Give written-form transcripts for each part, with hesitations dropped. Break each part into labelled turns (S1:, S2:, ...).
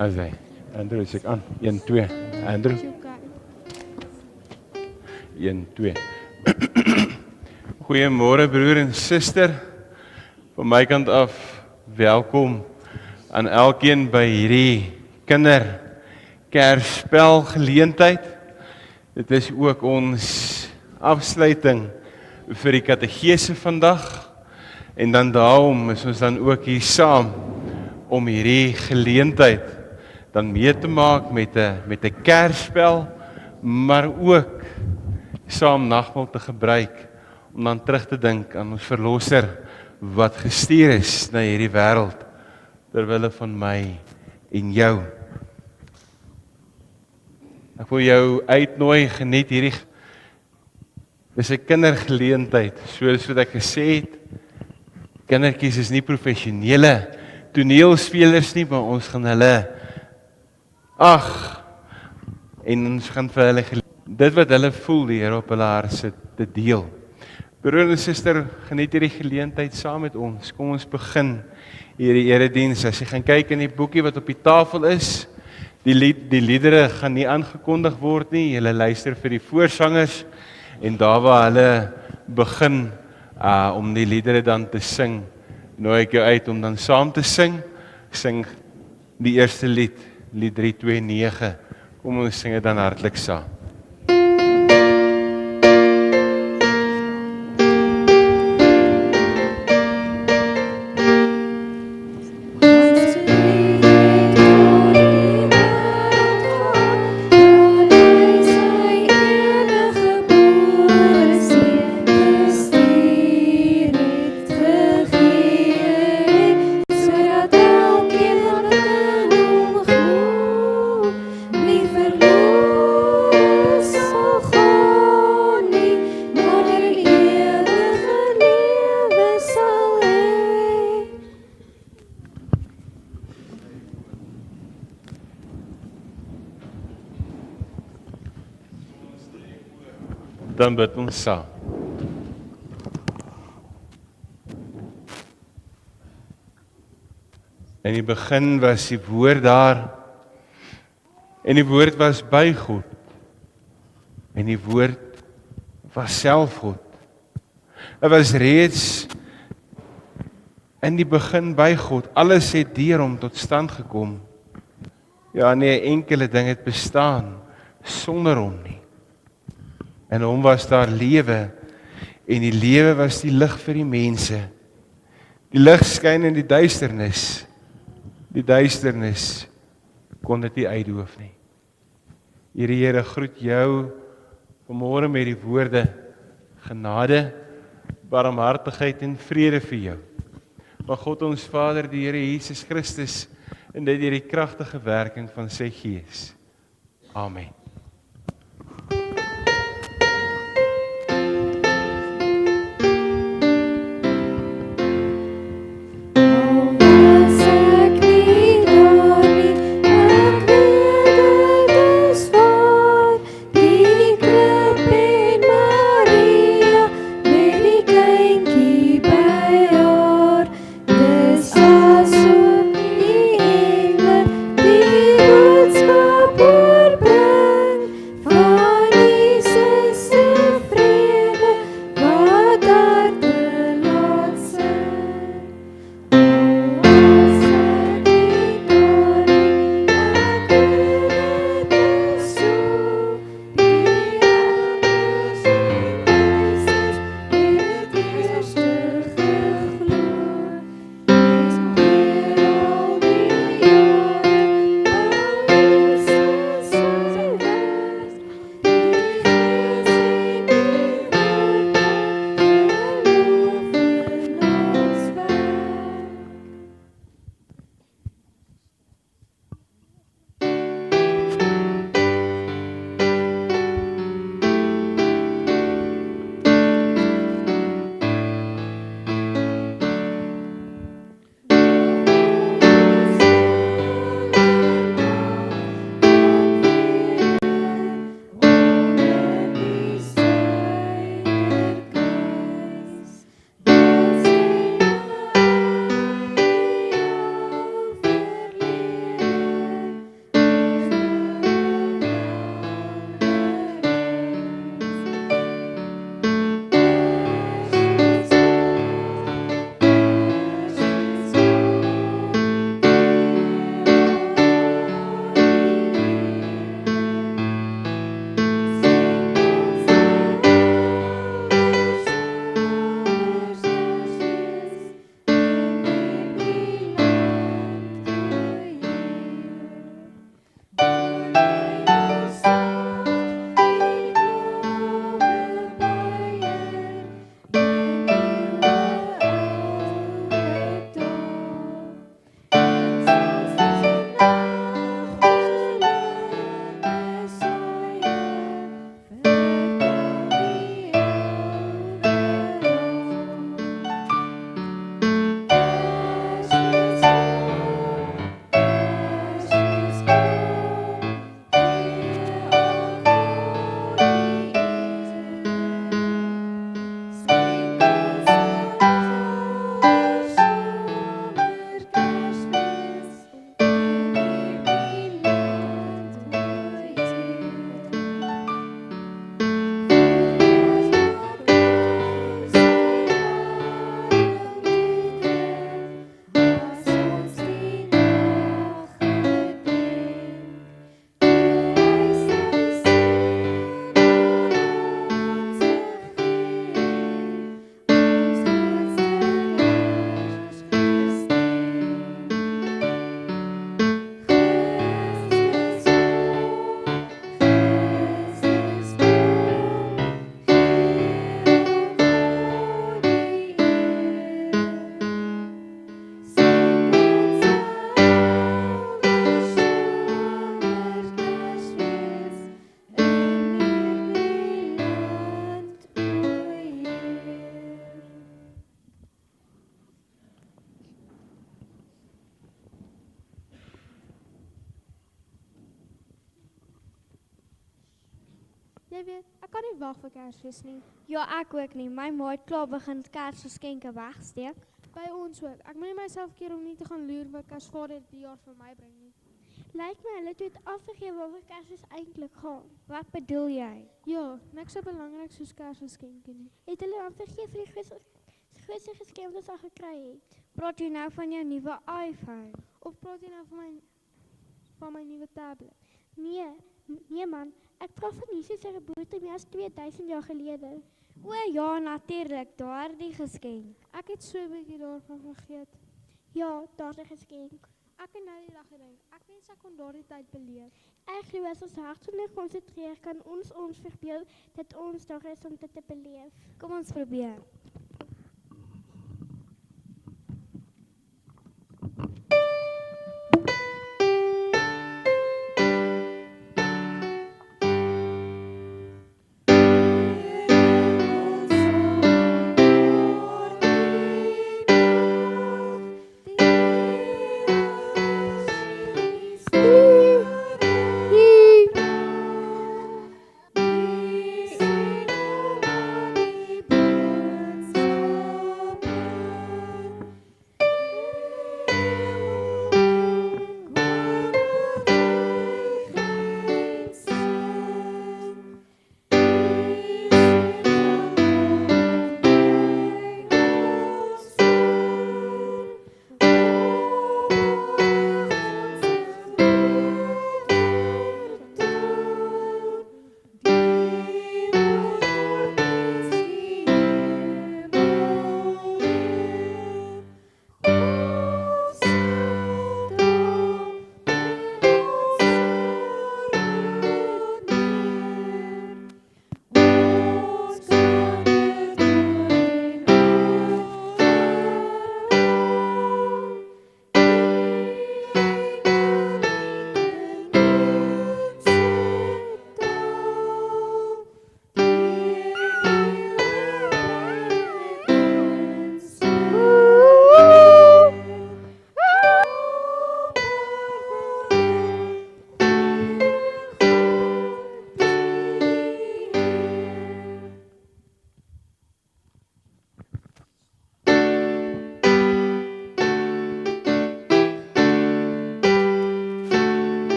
S1: Asai. Andrew sê aan. 1 2. Andrew 1 2. Goeiemôre broer en suster. Van my kant af welkom aan elkeen by hierdie kinderkerspel geleentheid. Dit is ook ons afsluiting vir die kategese vandag. En dan daarom is ons dan ook hier saam om hierdie geleentheid dan mee te maak met 'n kerspel, maar ook saam nagmaal te gebruik om dan terug te dink aan ons verlosser wat gestuur is na hierdie wêreld ter wille van my en jou. Ek wil jou uitnooi, geniet hierdie. Dis 'n kindergeleentheid, soos wat ek gesê het. Kindertjies is nie professionele toneelspelers nie, maar ons gaan hulle en ons gaan vir hulle dit wat hulle voel, die Here op hulle hart sit te deel. Broer en suster, geniet hierdie geleentheid saam met ons. Kom ons begin hierdie erediens. As jy gaan kyk in die boekie wat op die tafel is, die liedere gaan nie aangekondig word nie. Julle luister vir die voorsangers en daar waar hulle begin om die liedere dan te sing, nooi ek jou uit om dan saam te sing. Sing die eerste lied, lied 329. Kom ons sing dit dan hartlik saam. Dan bid ons saam. In die begin was die woord daar, en die woord was by God, en die woord was self God. Dit was reeds in die begin by God, alles het deur hom tot stand gekom. Ja, nie 'n enkele ding het bestaan sonder hom nie. En hom was daar lewe, en die lewe was die lig vir die mense. Die lig skyn in die duisternis. Die duisternis kon dit nie uitdoof nie. Here, groet jou vanmôre met die woorde genade, barmhartigheid en vrede vir jou. Van God ons Vader, die Here Jesus Christus, en dit deur die kragtige werking van sy Gees. Amen.
S2: Voorbring Jy weet, ek kan nie wag vir Kersfees nie.
S3: Ja, ek ook nie. My ma het klaar begin Kersgeskenke wegsteek.
S2: By ons ook. Ek moet nie myself keer om nie te gaan loer wat Kersvader die jaar vir my bring nie.
S3: Lyk my hulle het afgegee waaroor Kersfees eintlik gaan. Wat bedoel jy?
S2: Ja, niks so belangrik soos Kersgeskenke nie.
S3: Het hulle afgegee vir die grootste geskenk wat ons al gekry het? Praat jy nou van jou nuwe iPhone?
S2: Of praat jy nou van my nuwe tablet?
S3: Nee man, ek praat van Jesus se geboorte meer as 2000 jaar gelede. O ja, natuurlik, daardie geskenk.
S2: Ek het so 'n bietjie daarvan vergeet.
S3: Ja, daardie geskenk.
S2: Ek het nou die dag gedink, ek wens ek kon daardie tyd beleef.
S3: Ek glo as ons hartlik konsentreer, kan ons verbeel dat ons daar is om dit te beleef. Kom ons probeer.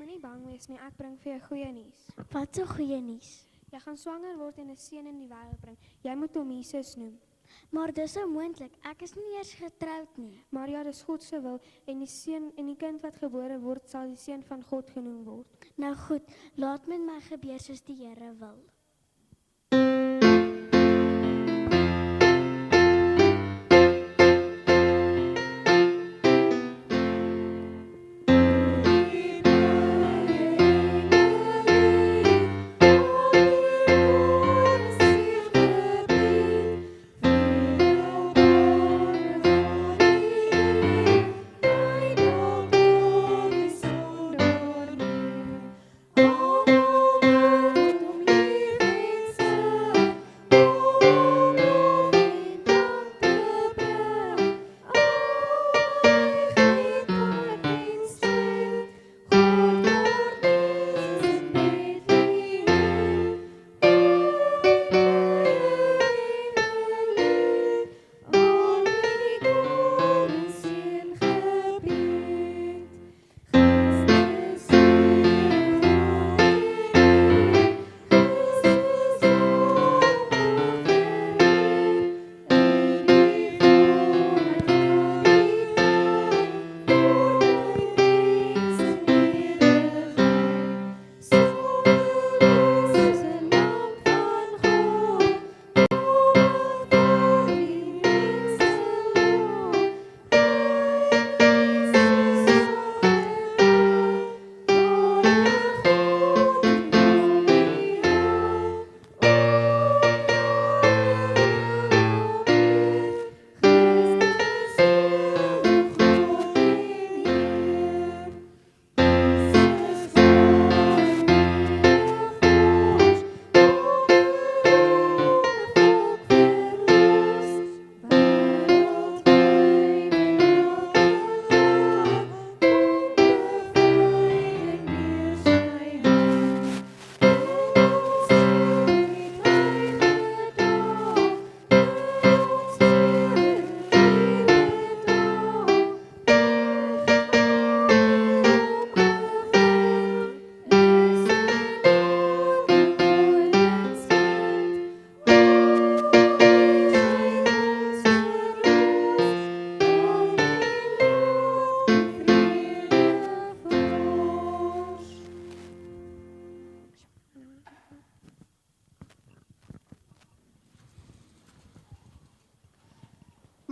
S2: Moenie bang wees nie, ek bring vir jou goeie nuus.
S3: Wat 'n goeie nuus.
S2: Jy gaan swanger word en 'n seun in die wêreld bring. Jy moet hom Jesus noem.
S3: Maar dis onmoontlik. Ek is nie eers getroud nie.
S2: Maar ja, dis God se wil en die seun en die kind wat gebore word sal die seun van God genoem word.
S3: Nou goed, laat met my gebeur soos die Here wil.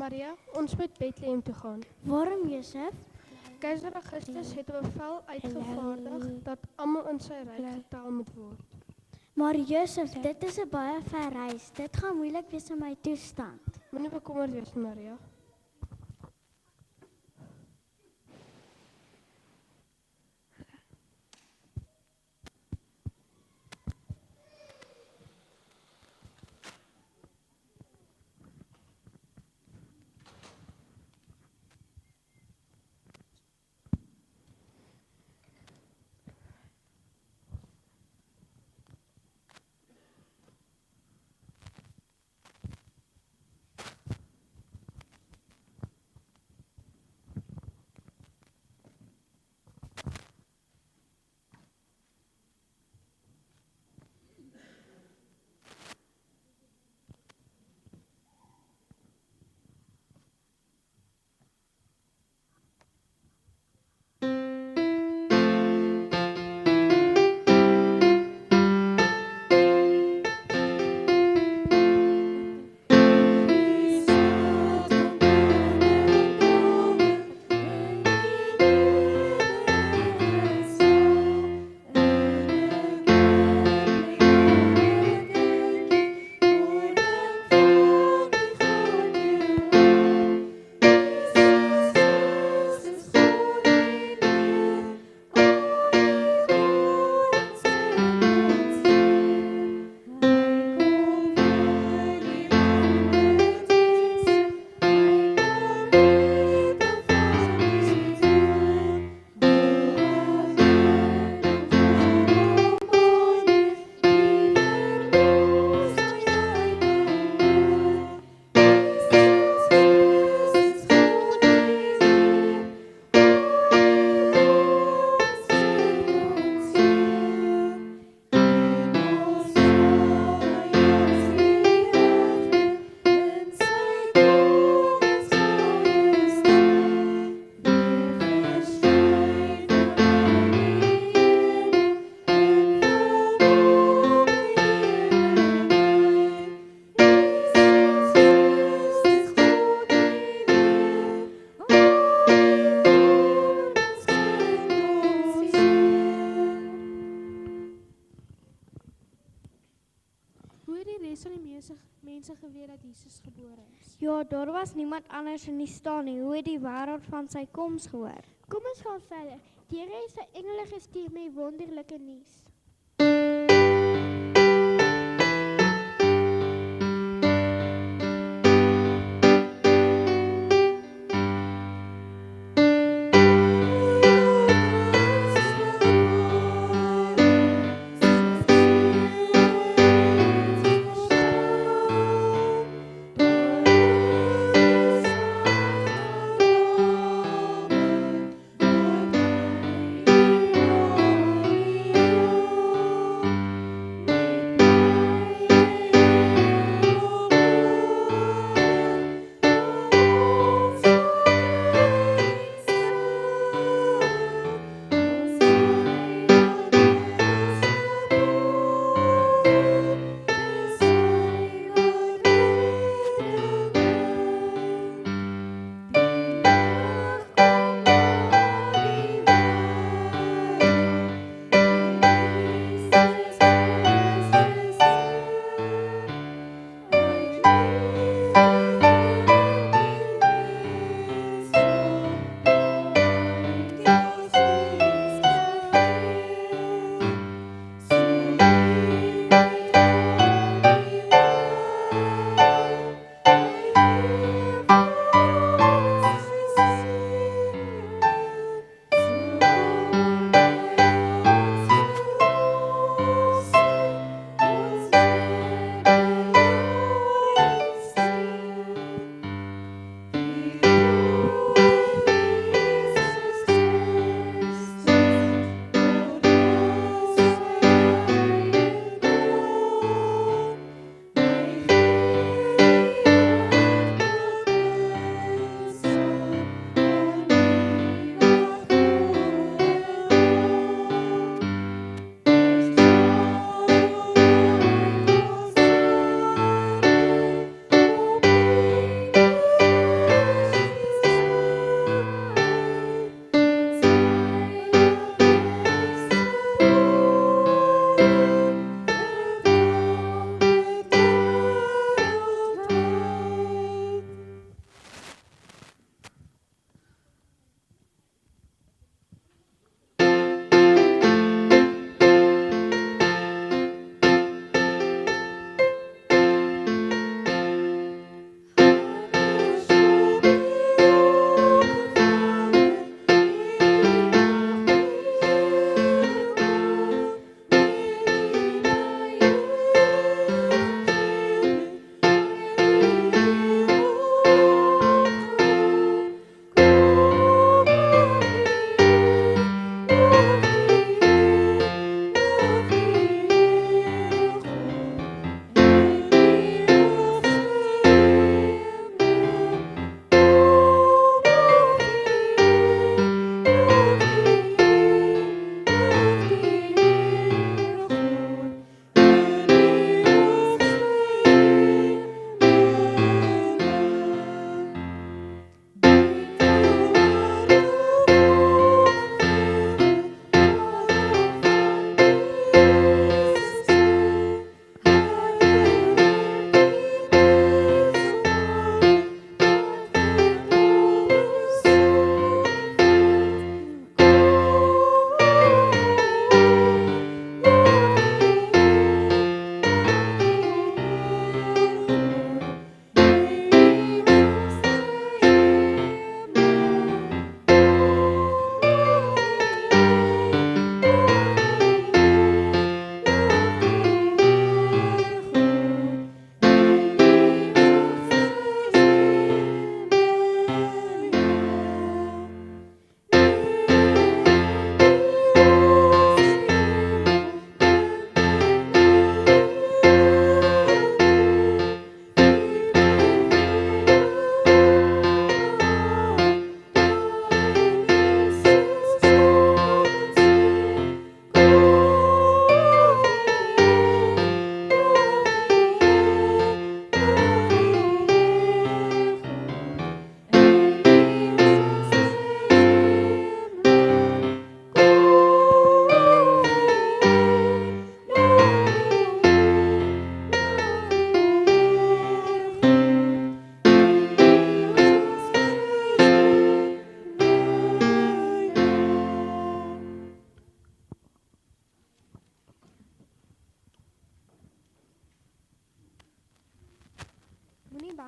S4: Maria, ons moet Bethlehem toe gaan.
S3: Waarom, Josef?
S4: Keizer Augustus het 'n bevel uitgevaardig dat almal in sy ryk getel moet word.
S3: Maar Josef, dit is 'n baie ver reis. Dit gaan moeilik wees in my toestand.
S4: Moenie bekommerd wees, Maria.
S5: mense geweet dat Jesus gebore is?
S3: Ja, daar was niemand anders in die staan nie. Hoe het die wêreld van sy koms gehoor? Kom ons gaan verder. Die Here het sy engele gestuur met wonderlike nuus.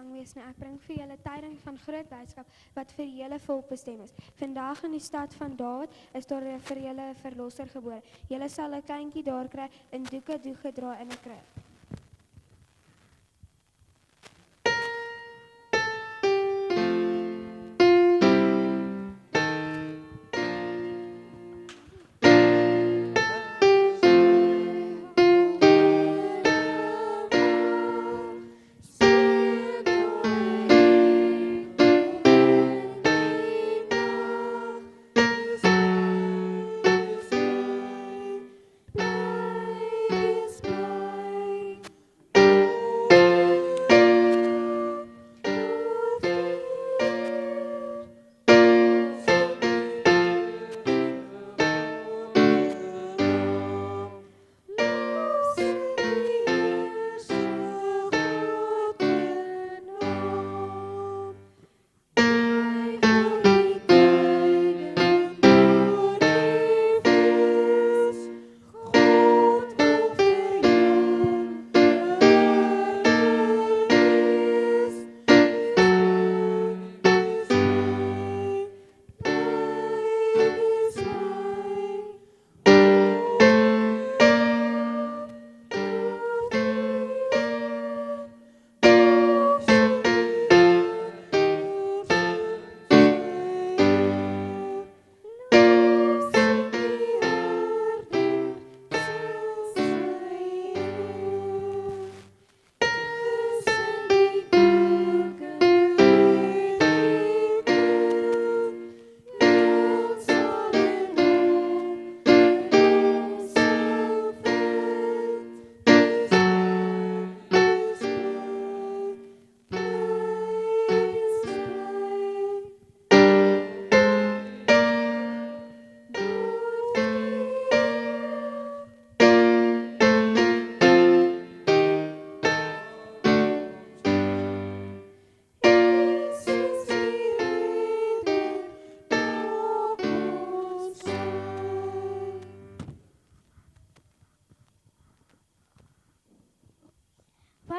S2: bang wees nie. Ek bring vir julle tyding van groot blydskap wat vir julle volk bestem is. Vandag in die stad van Dawid is daar vir julle 'n verlosser gebore. Julle sal 'n kindjie daar kry in doeke gedra in 'n krib.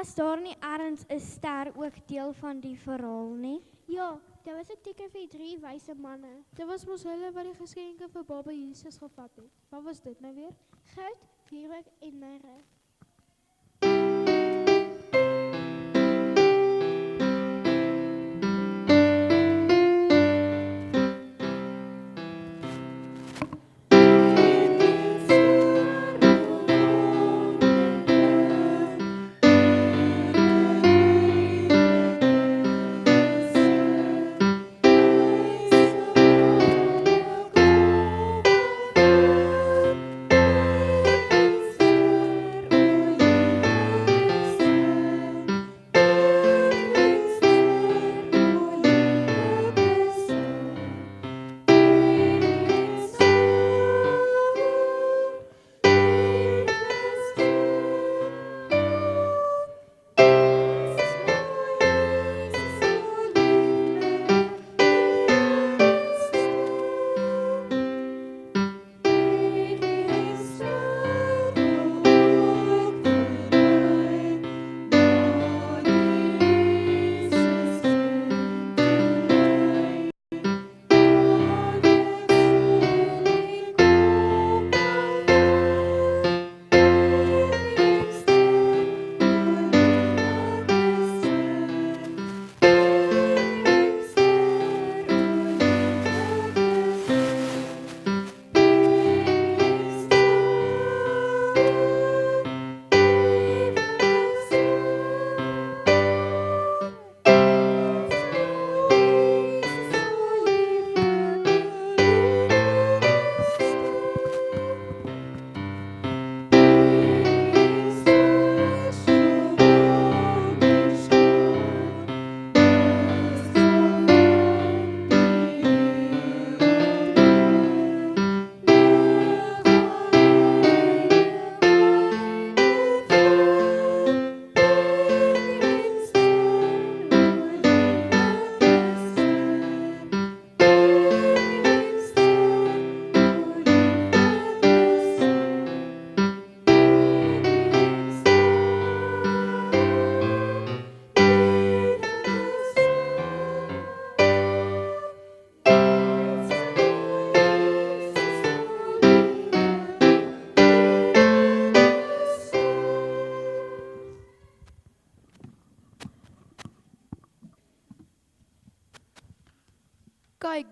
S3: Was daar nie ergens 'n ster ook deel van die verhaal nie?
S5: Ja, daar was 'n teken vir 3 wyse manne. Dit was mos hulle wat die geskenke vir Baba Jesus gevat het. Wat was dit nou weer?
S3: Goud, wierook en mirre.
S2: Thank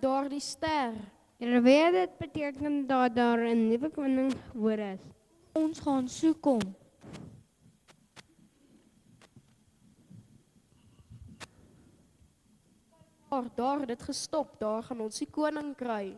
S4: daardie ster.
S6: Julle weet dit beteken dat daar 'n nuwe koning gebore is.
S3: Ons gaan soek hom.
S4: Daar het dit gestop, daar gaan ons die koning kry.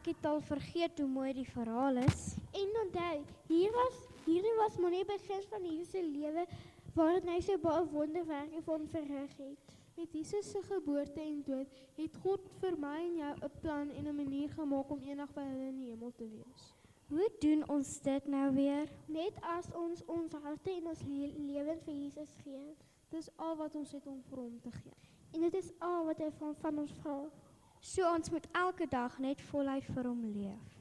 S3: Ek het al vergeet hoe mooi die verhaal is.
S5: En onthou, hierdie was maar net begin van Jesus se lewe waarin hy so baie wonderwerke vir ons verrig het.
S6: Met Jesus se geboorte en dood het God vir my en jou 'n plan en 'n manier gemaak om eendag by hulle in die hemel te wees.
S3: Hoe doen ons dit nou weer?
S5: Net as ons harte en ons lewens vir Jesus gee.
S6: Dis al wat ons het om vir hom te gee.
S5: En dit is al wat hy van ons vra.
S3: So ons moet elke dag net voluit vir hom leef.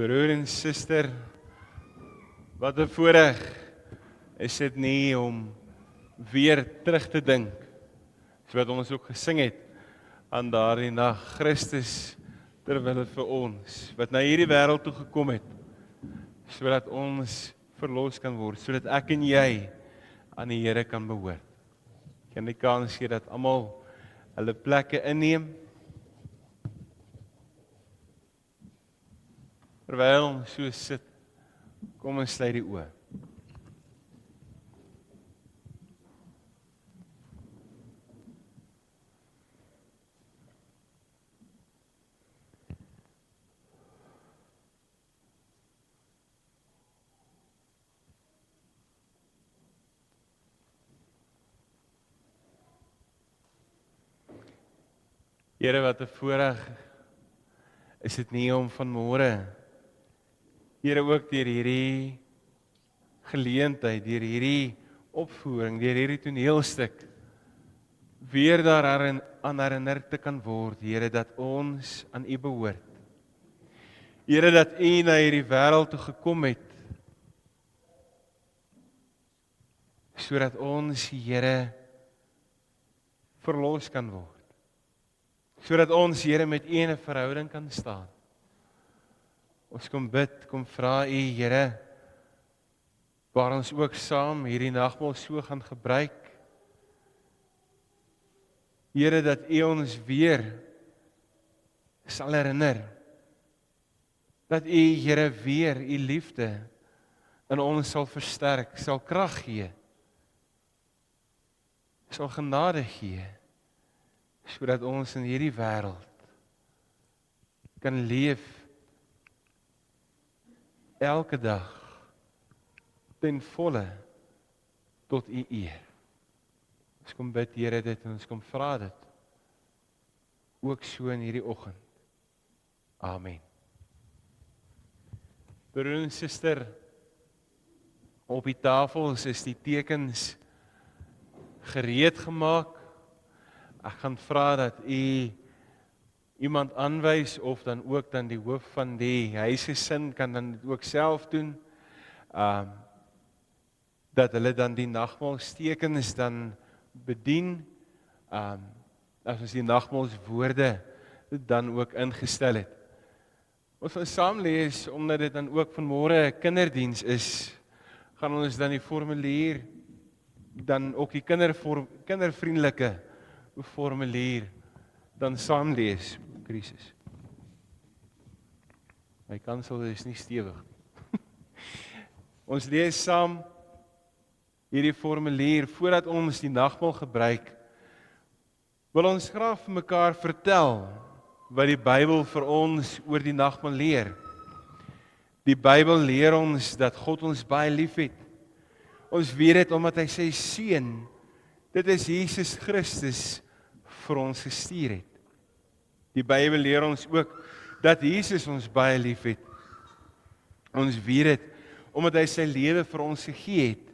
S1: Broer en suster, wat 'n voorreg is dit nie om weer terug te dink, soos wat ons ook gesing het aan daardie nag, Christus terwille vir ons, wat na hierdie wêreld toe gekom het, sodat ons verlos kan word, sodat ek en jy aan die Here kan behoort. Kan die kans gee dat almal hulle plekke inneem, terwyl ons so sit, kom ons sluit die oë. Here, wat 'n voorreg is dit nie om vanmôre, Here, ook deur hierdie geleentheid, deur hierdie opvoering, deur hierdie toneelstuk, weer daaraan herinner te kan word, Here, dat ons aan U behoort. Here, dat U na hierdie wêreld toe gekom het, sodat ons, Here, verlos kan word. Sodat ons, Here, met U in 'n verhouding kan staan. Ons kom bid, kom vra U, Here, waar ons ook saam hierdie nagmaal so gaan gebruik. Here, dat U ons weer sal herinner. Dat U, Here, weer U liefde in ons sal versterk, sal krag gee, sal genade gee, sodat ons in hierdie wêreld kan leef elke dag ten volle tot U eer. Ons kom bid, Here, dit en ons kom vra dit ook so in hierdie oggend. Amen. Broer en suster, op die tafels is die tekens gereed gemaak. Ek gaan vra dat u iemand aanwys of dan ook dan die hoof van die huisgesin kan dan dit ook self doen. Dat hulle dan die nagmaalstekens dan bedien. As ons die nagmaalswoorde dan ook ingestel het. Ons gaan saam lees, omdat dit dan ook vanmôre 'n kinderdiens is, gaan ons dan die formulier, dan ook die kindervriendelike formulier dan saam lees. Krisis. My kansel is nie stewig. Ons lees saam hierdie formulier voordat ons die nagmaal gebruik. Wil ons graag vir mekaar vertel wat die Bybel vir ons oor die nagmaal leer. Die Bybel leer ons dat God ons baie liefhet. Ons weet dit omdat hy sy seun, dit is Jesus Christus, vir ons gestuur het. Die Bybel leer ons ook dat Jesus ons baie liefhet. Ons weet dit omdat hy sy lewe vir ons gegee het.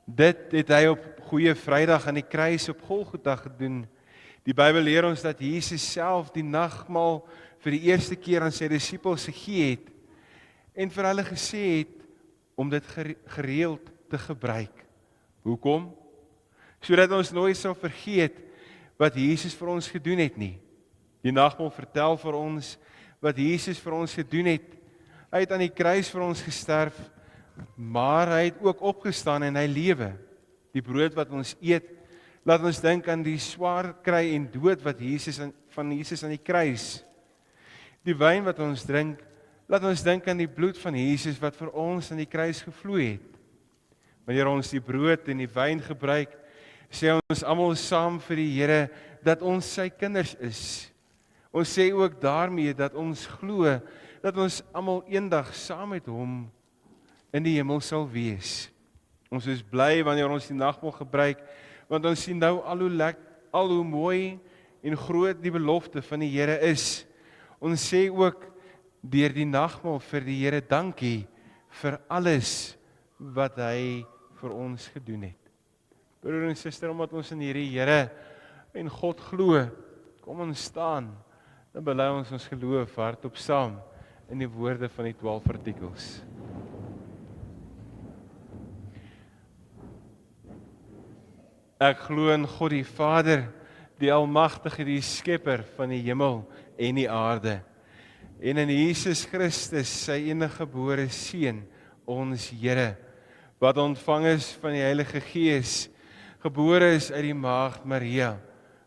S1: Dit het hy op Goeie Vrydag aan die kruis op Golgotha gedoen. Die Bybel leer ons dat Jesus self die nagmaal vir die eerste keer aan sy disippels gegee het en vir hulle gesê het om dit gereeld te gebruik. Hoekom? Sodat ons nooit sal vergeet wat Jesus vir ons gedoen het nie. Die nagmaal vertel vir ons wat Jesus vir ons gedoen het. Hy het aan die kruis vir ons gesterf, maar hy het ook opgestaan en hy lewe. Die brood wat ons eet, laat ons dink aan die swaar kry en dood wat van Jesus aan die kruis. Die wyn wat ons drink, laat ons dink aan die bloed van Jesus wat vir ons aan die kruis gevloei het. Wanneer ons die brood en die wyn gebruik, sê ons almal saam vir die Here dat ons sy kinders is. Ons sê ook daarmee dat ons glo dat ons almal eendag saam met hom in die hemel sal wees. Ons is bly wanneer ons die nagmaal gebruik, want ons sien nou al hoe mooi en groot die belofte van die Here is. Ons sê ook deur die nagmaal vir die Here dankie vir alles wat hy vir ons gedoen het. Broer en suster, omdat ons in hierdie Here en God glo, kom ons staan, dan bely ons geloof hardop saam in die woorde van die 12 artikels. Ek glo in God die Vader, die Almagtige, die Skepper van die hemel en die aarde, en in Jesus Christus, sy eniggebore Seun, ons Here, wat ontvang is van die Heilige Gees, gebore is uit die maagd Maria,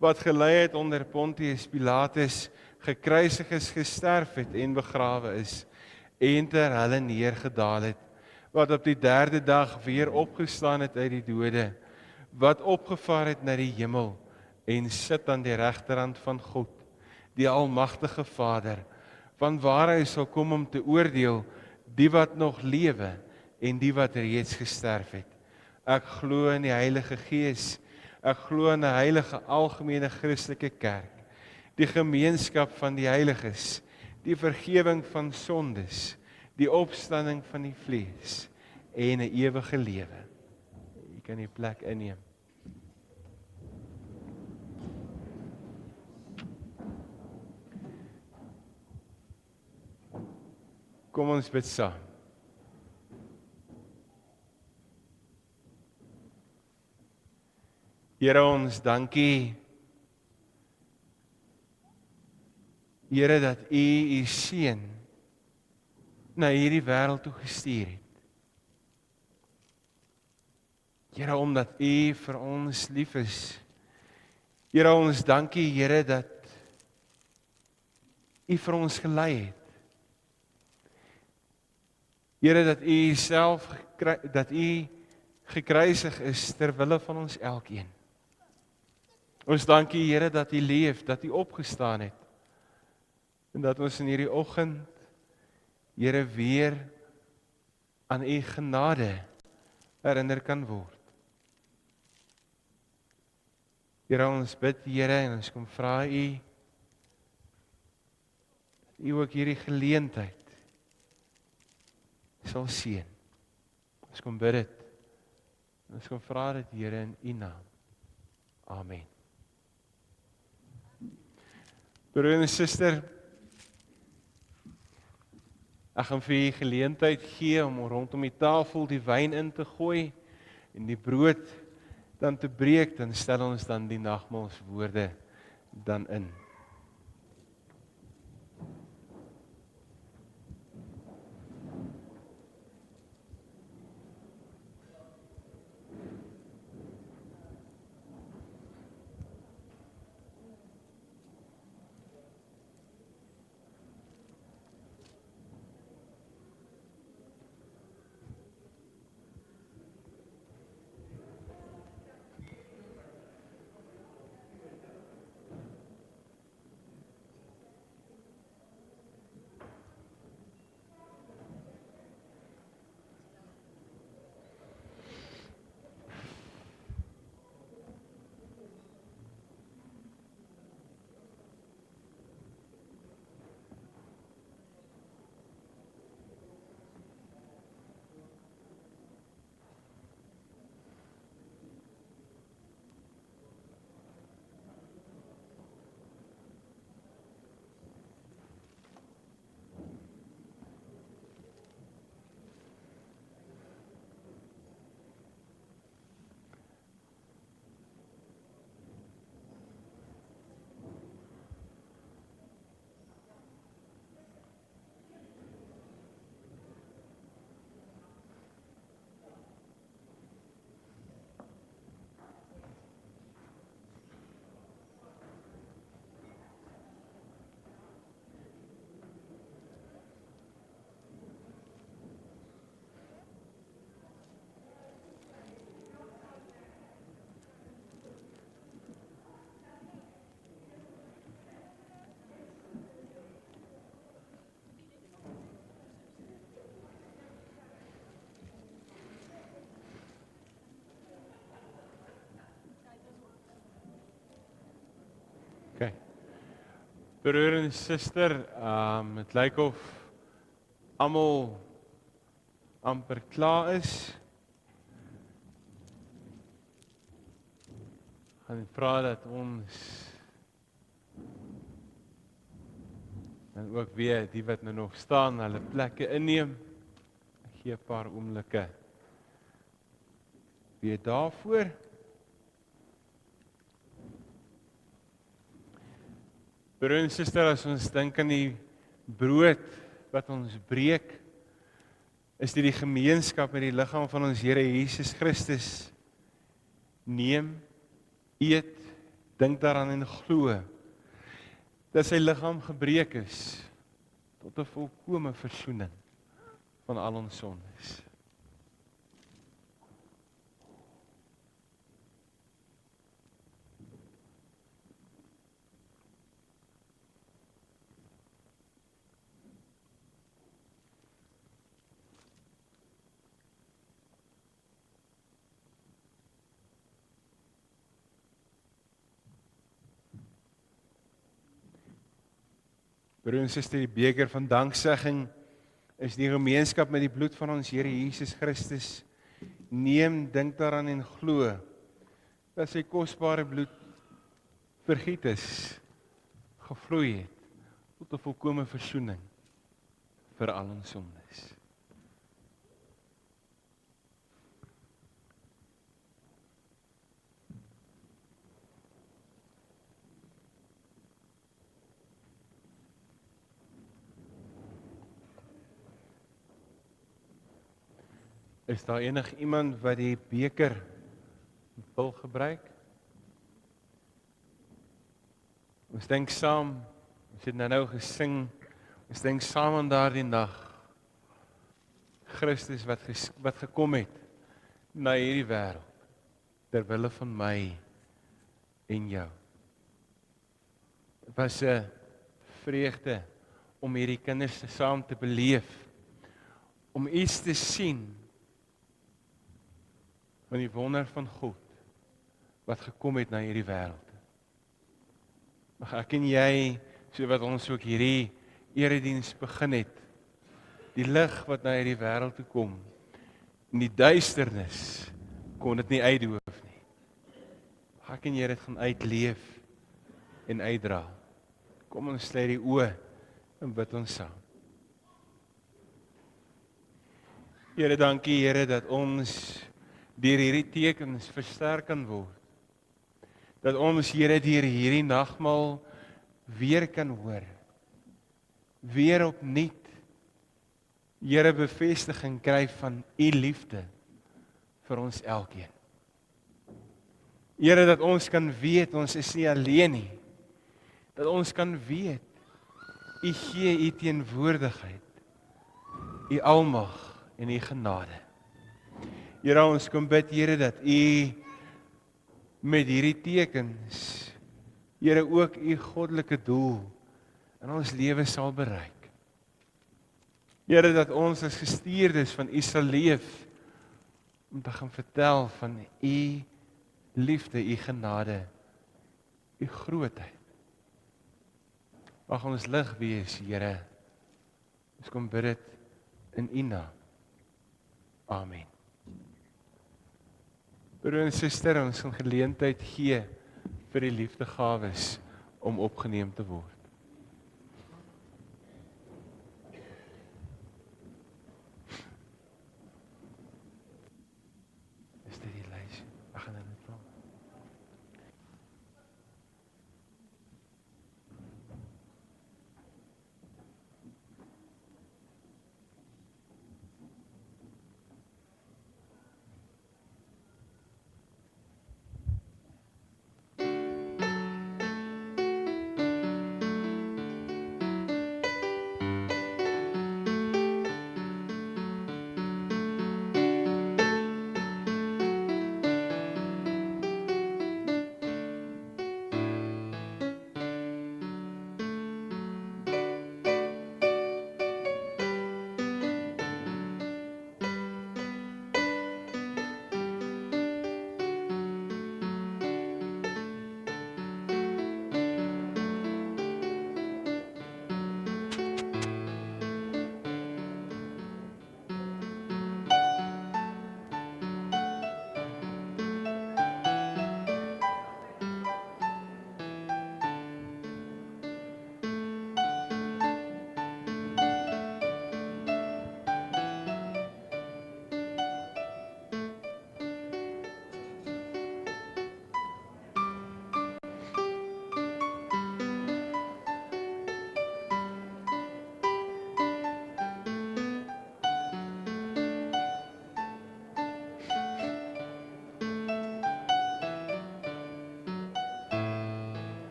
S1: wat gelei het onder Pontius Pilatus, gekruisig is, gesterf het en begrawe is, en ter helle neergedaal het, wat op die 3de dag weer opgestaan het uit die dode, wat opgevaar het na die hemel, en sit aan die regterhand van God, die Almagtige Vader, vanwaar hy sal kom om te oordeel, die wat nog lewe, en die wat reeds gesterf het. Ek glo in die Heilige Gees, ek glo in 'n heilige algemene Christelike kerk, die gemeenskap van die heiliges, die vergifnis van sondes, die opstanding van die vlees, en 'n ewige lewe. Jy kan die plek inneem. Kom ons bid saam. Here, ons dankie, Here, dat U Seun na hierdie wêreld toe gestuur het. Here, omdat U vir ons lief is. Here, ons dankie, Here, dat U vir ons gelei het. Here, dat U self dat U gekruisig is ter wille van ons elkeen. Ons dankie, Here, dat U leef, dat U opgestaan het. En dat ons in hierdie oggend, Here, weer aan U genade herinner kan word. Here, ons bid, Here, en ons kom vra U, dat U ook hierdie geleentheid sal seën. Ons kom bid dit. Ons kom vra dit, Here, in U naam. Amen. Broer en suster, ek gaan vir u geleentheid gee om rondom die tafel die wyn in te gooi en die brood dan te breek, dan stel ons dan die nagmaalswoorde dan in. Okay. Broer en suster, het lyk of almal amper klaar is. Gaan vra dat ons En ook weer die wat nou nog staan, hulle plekke inneem. Ek gee 'n paar oomblikke weer daarvoor. Broer en suster, as ons dink aan die brood wat ons breek, is dit die gemeenskap met die liggaam van ons Here Jesus Christus. Neem, eet, dink daaraan en glo dat sy liggaam gebreek is tot 'n volkomme versoening van al ons sondes. Broer en suster, die beker van danksegging is die gemeenskap met die bloed van ons Here Jesus Christus. Neem, dink daaraan en glo dat sy kosbare bloed vergiet is, gevloei het tot 'n volkomme versoening vir al ons sondes. Is daar iemand wat die beker wil gebruik? Ons dink saam, ons het nou gesing, ons dink saam aan daardie nag. Christus wat gekom het na hierdie wêreld ter wille van my en jou. Dit was 'n vreugde om hierdie kinders saam te beleef, om iets te sien van die wonder van God wat gekom het na hierdie wêreld. Mag ek en jy, so wat ons ook hierdie erediens begin het, die lig wat na hierdie wêreld toe kom, in die duisternis kon dit nie uitdoof nie. Mag ek en jy dit gaan uitleef en uitdra. Kom ons sluit die oë en bid ons saam. Here, dankie Here dat ons deur hierdie tekens versterk kan word. Dat ons Here deur hierdie nagmaal weer kan hoor. Weer opnuut Here bevestiging kry van U liefde vir ons elkeen. Here, dat ons kan weet ons is nie alleen nie. Dat ons kan weet U gee U teenwoordigheid, U almag en U genade. Here, ons kom bid, Here, dat U met hierdie tekens, Here, ook U goddelike doel in ons lewe sal bereik. Here, dat ons as gestuurdes van U sal leef om te gaan vertel van U liefde, U genade, U grootheid. Mag ons lig wees, Here. Ons kom bid dit in U naam. Amen. Broer en suster, ons gaan geleentheid gee vir die liefdegawes om opgeneem te word. Is dit die lys? Ek gaan dit vra.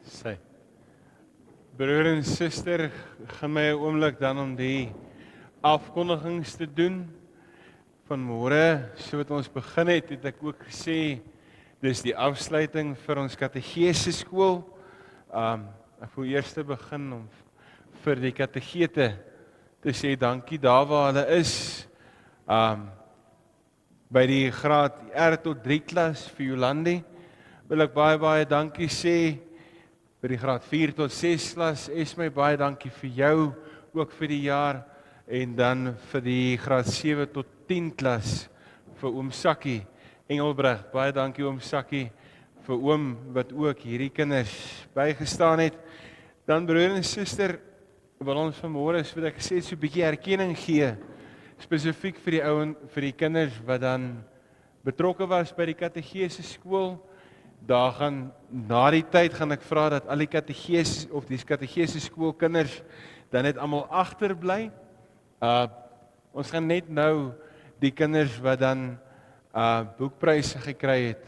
S1: Sy. Broer en suster, gaan my 'n oomblik dan om die afkondigings te doen. Vanmôre, so wat ons begin het ek ook gesê, dis die afsluiting vir ons katedese skool. Ek wil eers begin om vir die katedete te sê dankie daar waar hulle is. By die graad R tot 3 klas vir Jolandi wil ek baie dankie sê. Vir die graad 4 tot 6 klas, Esme, baie dankie vir jou, ook vir die jaar. En dan vir die graad 7 tot 10 klas, vir oom Sakkie, Engelbreg, baie dankie oom Sakkie, vir oom wat ook hierdie kinders bygestaan het. Dan broer en suster, wil ons vanmôre, so wat ek gesê het, so 'n bietjie erkenning gee, spesifiek vir die kinders wat dan betrokke was by die katedese skool. Daar gaan, na die tyd gaan ek vra dat al die katedese of die katedese skoolkinders dan net almal agterbly. Ons gaan net nou die kinders wat dan boekpryse gekry het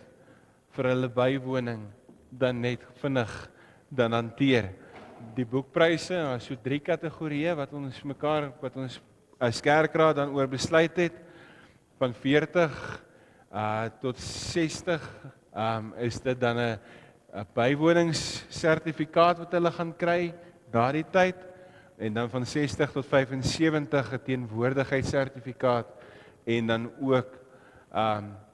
S1: vir hulle bywoning dan net vinnig dan hanteer. Die boekpryse, so 3 kategorieë wat ons as kerkraad dan oor besluit het, van 40 tot 60 is dit dan 'n bywoningssertifikaat wat hulle gaan kry na die tyd, en dan van 60 tot 75 'n teenwoordigheidssertifikaat, en dan ook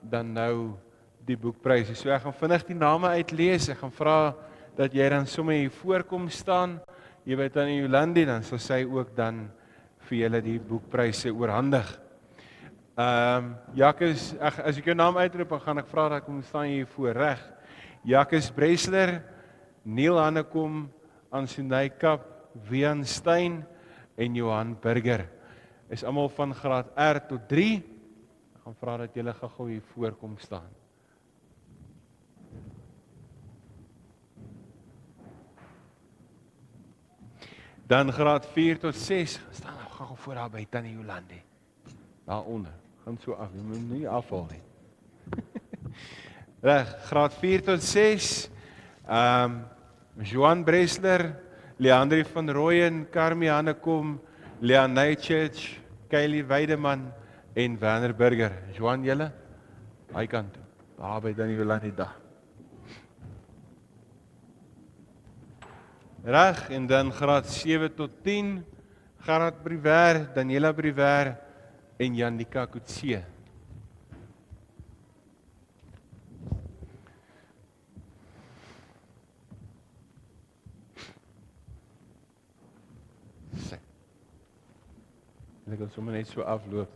S1: dan nou die boekpryse. So ek gaan vinnig die name uitlees. Ek gaan vra dat jy dan sommer hier voorkom staan. Jy weet dan in Jolandi, dan sal sy ook dan vir julle die boekpryse oorhandig. Jacques, as ek jou naam uitroep, dan gaan ek vra dat kom staan hier voor reg. Jacques Bresler, Neil Hannekom, Ansunay Kap, Wian Stein en Johan Burger. Is almal van graad R tot 3. Ek gaan vra dat julle gou hier voorkom staan. Dan graad 4 tot 6, staan nou gou voor daar by Tannie Jolandi. Daaronder, gaan so af, jy moet nie afval nie. Reg, graad 4 tot 6, Johan Bresler, Leandri van Rooyen, Carmi Hannekom, Leanne Church, Kylie Weideman en Werner Burger. Johan, julle? Hy kant toe. Daar by Tannie Jolandi daar. Reg, en dan graad 7 tot 10, Gerard Briwer, Daniela Briwer en Janika Kutse. Ek kan sommer net so afloop.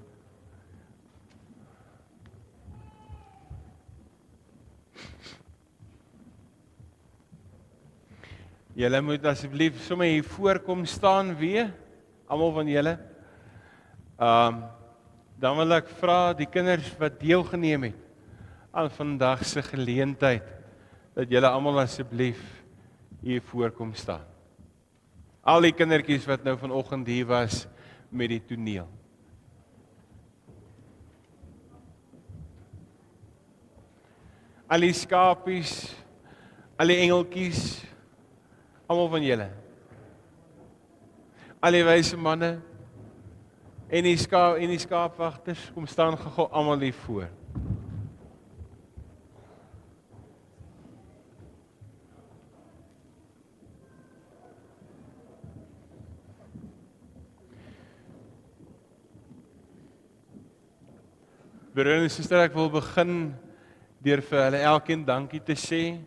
S1: Julle moet asseblief sommer hier voorkom staan weer, almal van julle. Dan wil ek vra die kinders wat deelgeneem het aan vandag se geleentheid, dat julle almal asseblief hier voorkom staan. Al die kindertjies wat nou vanoggend hier was met die toneel. Al die skapies, al die engeltjies, almal van julle. Al die wyse manne en die skaapwagters, kom staan gou almal hier voor. Broer en suster, ek wil begin deur vir hulle elkeen dankie te sê.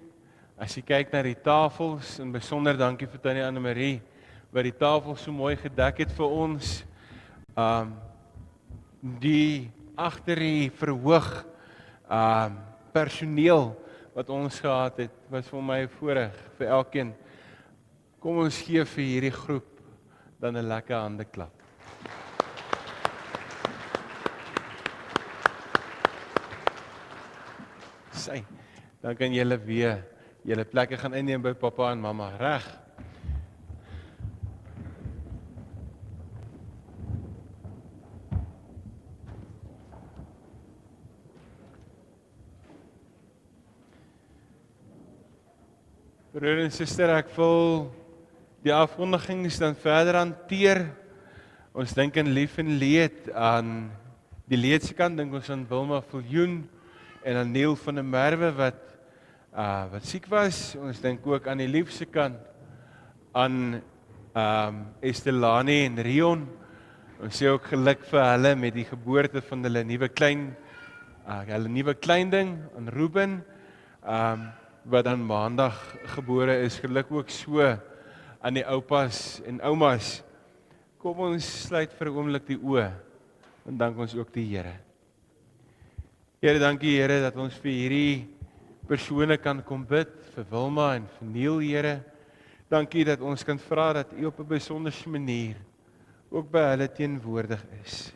S1: As jy kyk na die tafels, en besonder dankie vir Tannie Anne-Marie, wat die tafel so mooi gedek het vir ons. Die agter die verhoog personeel wat ons gehad het, was vir my voorreg vir elkeen. Kom ons gee vir hierdie groep dan 'n lekker hande klap. Sy, dan kan julle weer julle plekke gaan inneem by pappa en mamma, reg? Broer en suster, ek wil die afkondigings dan verder hanteer. Ons dink in lief en leed aan die leedse kant, dink ons aan Wilma Viljoen en aan Neil van der Merwe wat siek was. Ons dink ook aan die liefse kant aan Estelani en Rion. Ons sê ook geluk vir hulle met die geboorte van hulle nuwe kleinding aan Ruben, wat dan maandag gebore is. Geluk ook so aan die oupas en oumas. Kom ons sluit vir 'n oomblik die oë en dank ons ook die Here. Here, dankie Here dat ons vir hierdie persone kan kom bid, vir Wilma en vir Neil, Here. Dankie dat ons kan vra dat U op 'n besonderse manier ook by hulle teenwoordig is.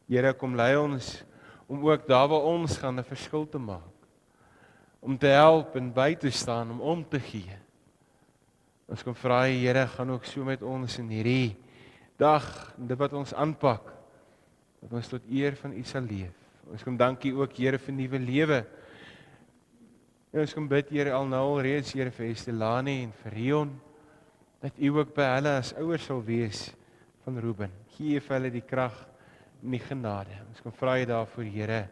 S1: Here, kom lei ons om ook daar waar ons gaan 'n verskil te maak. Om te help en by te staan, om te gee. Ons kom vra, Here, gaan ook so met ons in hierdie dag, dit wat ons aanpak, dat ons tot eer van U sal leef. Ons kom dankie ook, Here, vir nuwe lewe. En ons kom bid, Here, al reeds, Here, vir Estelani en vir Rion, dat U ook by hulle as ouers sal wees van Ruben. Gee vir hulle die krag en die genade. Ons kom vra U daarvoor, Here,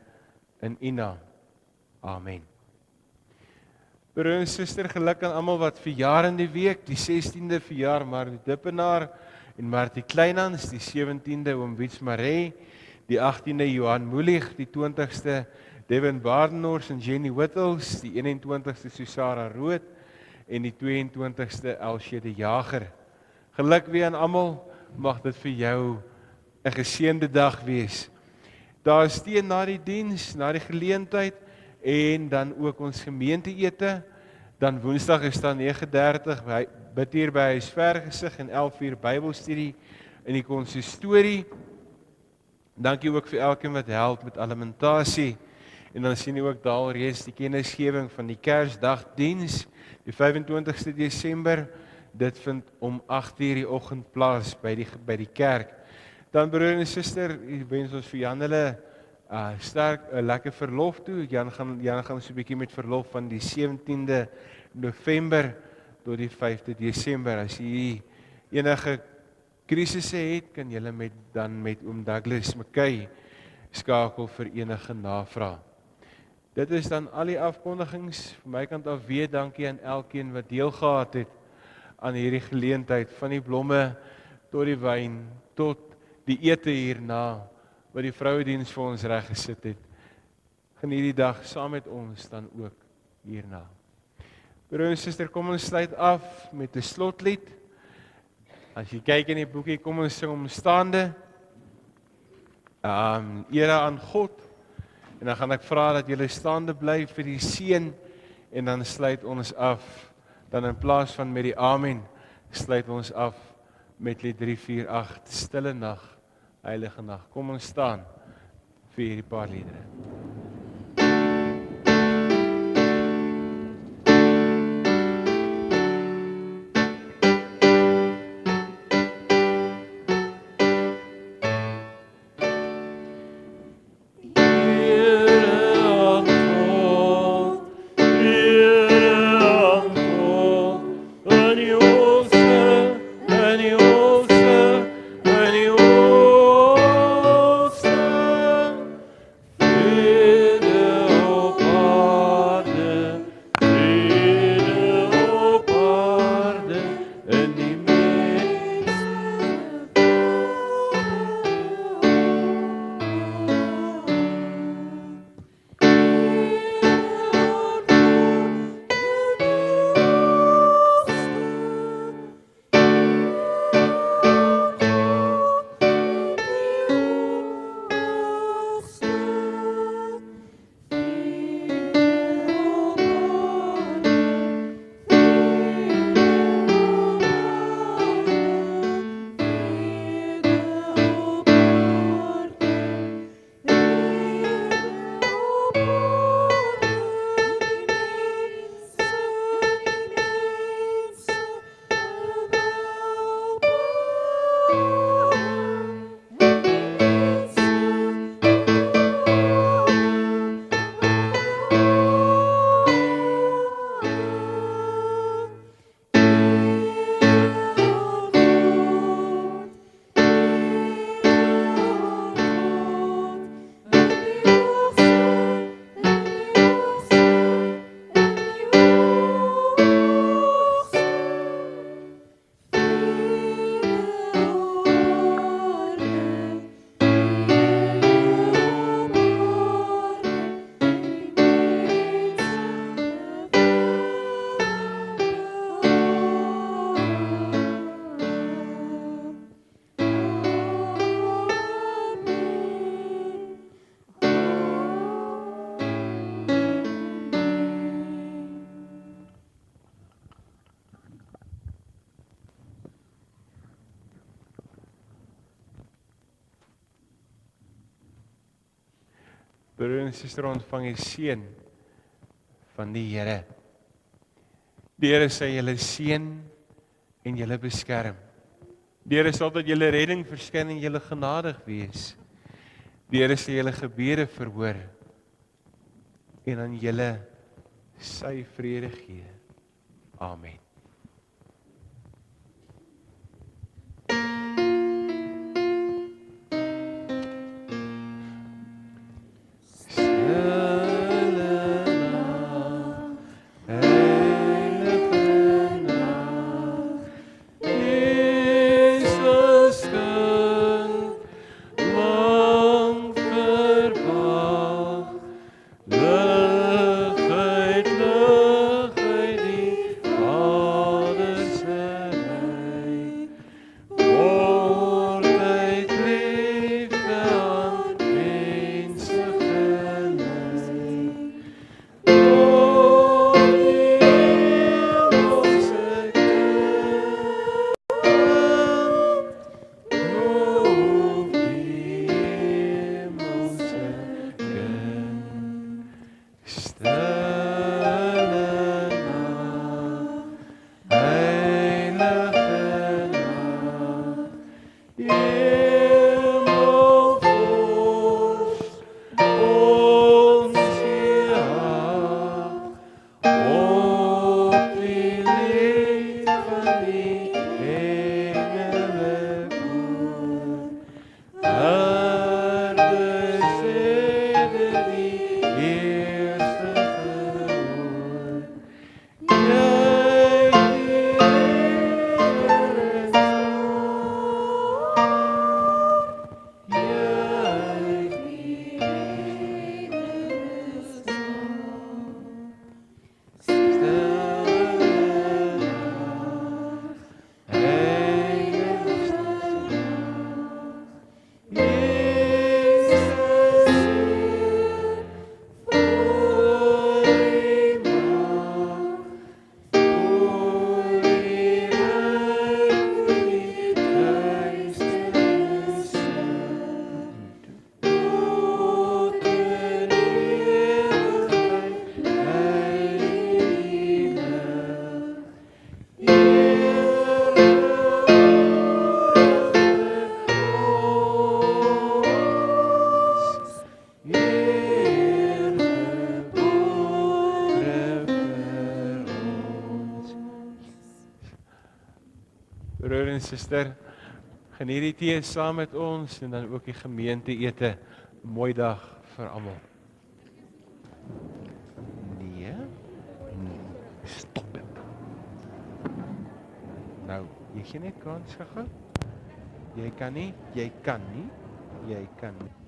S1: in U naam. Amen. Broer en suster, geluk aan almal wat verjaar in die week. Die 16de verjaar Martie Dippenaar en Martie Kleinhans, die 17de oom Wiets Maree, die 18de Johan Moelig, die 20ste Devin Badenhorst en Jenny Whittles, die 21ste Susara Rood en die 22ste Elsje de Jager. Geluk weer aan almal, mag dit vir jou 'n geseënde dag wees. Daar is teen na die diens, na die geleentheid en dan ook ons gemeenteete. Dan Woensdag is daar 9:30 bid hier by Huis Vergesig en 11:00 Bybelstudie in die konsistorie. Dankie ook vir elkeen wat help met alimentasie. En dan sien jy ook daar reeds die kennisgewing van die Kersdagdiens, die 25ste Desember. Dit vind om 8:00 die oggend plaas by die kerk. Dan broer en suster, ek wens ons vir Jan hulle sterk 'n lekker verlof toe. Jan gaan so 'n bietjie met verlof van die 17de November tot die 5de Desember. As jy enige krisisse het, kan jy met oom Douglas McKay skakel vir enige navraag. Dit is dan al die afkondigings. Van my kant af weer dankie aan elkeen wat deel gehad het aan hierdie geleentheid, van die blomme tot die wyn, tot die ete hierna, wat die vrouediens vir ons reg gesit het. Geniet die dag saam met ons dan ook hierna. Broer en suster, kom ons sluit af met 'n slotlied. As jy kyk in die boekie, kom ons sing hom staande. Ere aan God. En dan gaan ek vra dat julle staande bly vir die seën en dan sluit ons af. Dan in plaas van met die amen, sluit ons af met lied 348, Stille Nag, Heilige Nag. Kom ons staan vir hierdie paar liedere.
S7: Yeah.
S1: Broer en suster, ontvang die seën van die Here. Die Here sê julle seën en julle beskerm. Die Here sal tot julle redding verskyn en julle genadig wees. Die Here sê julle gebede verhoor en aan julle sy vrede gee. Amen. Broer en suster, geniet die tee saam met ons en dan ook die gemeenteete. Mooi dag vir almal. Nee. Stop dit. Nou, jy gee net kans gehou. Jy kan nie, jy kan nie, jy kan nie.